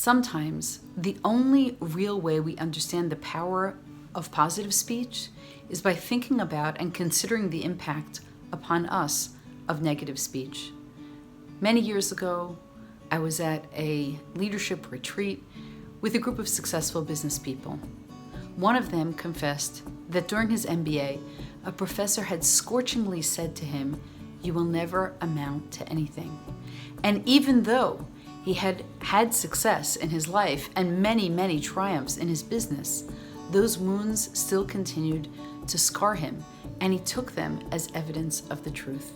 Sometimes the only real way we understand the power of positive speech is by thinking about and considering the impact upon us of negative speech. Many years ago, I was at a leadership retreat with a group of successful business people. One of them confessed that during his MBA, a professor had scorchingly said to him, "You will never amount to anything." And even though he had had success in his life and many, many triumphs in his business, those wounds still continued to scar him, and he took them as evidence of the truth.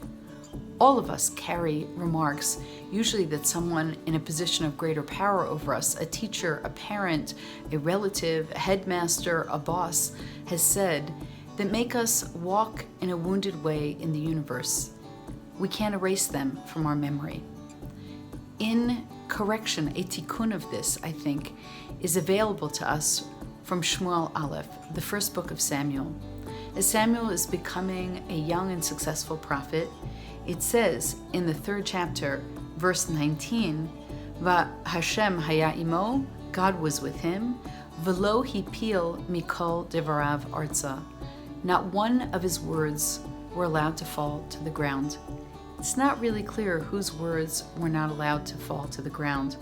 All of us carry remarks, usually that someone in a position of greater power over us, a teacher, a parent, a relative, a headmaster, a boss, has said, that make us walk in a wounded way in the universe. We can't erase them from our memory. In correction, a tikkun of this, I think, is available to us from Shmuel Aleph, the first book of Samuel. As Samuel is becoming a young and successful prophet, it says in the 3rd chapter, verse 19, Va Hashem haya imo, God was with him, v'lo hipil mikol devarav arza. Not one of his words were allowed to fall to the ground. It's not really clear whose words were not allowed to fall to the ground.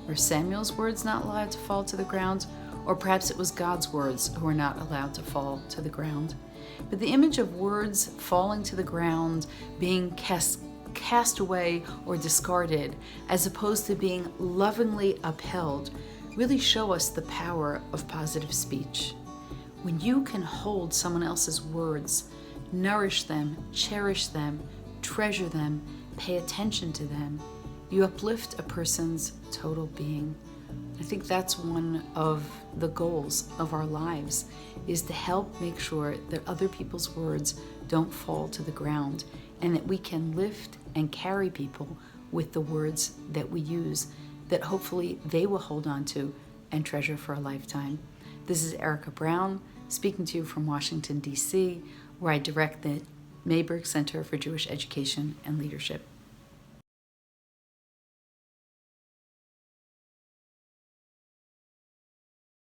Were Samuel's words not allowed to fall to the ground? Or perhaps it was God's words who were not allowed to fall to the ground. But the image of words falling to the ground, being cast away or discarded, as opposed to being lovingly upheld, really show us the power of positive speech. When you can hold someone else's words, nourish them, cherish them, treasure them, pay attention to them, you uplift a person's total being. I think that's one of the goals of our lives, is to help make sure that other people's words don't fall to the ground, and that we can lift and carry people with the words that we use, that hopefully they will hold on to and treasure for a lifetime. This is Erica Brown, speaking to you from Washington, D.C., where I direct the Mayberg Center for Jewish Education and Leadership.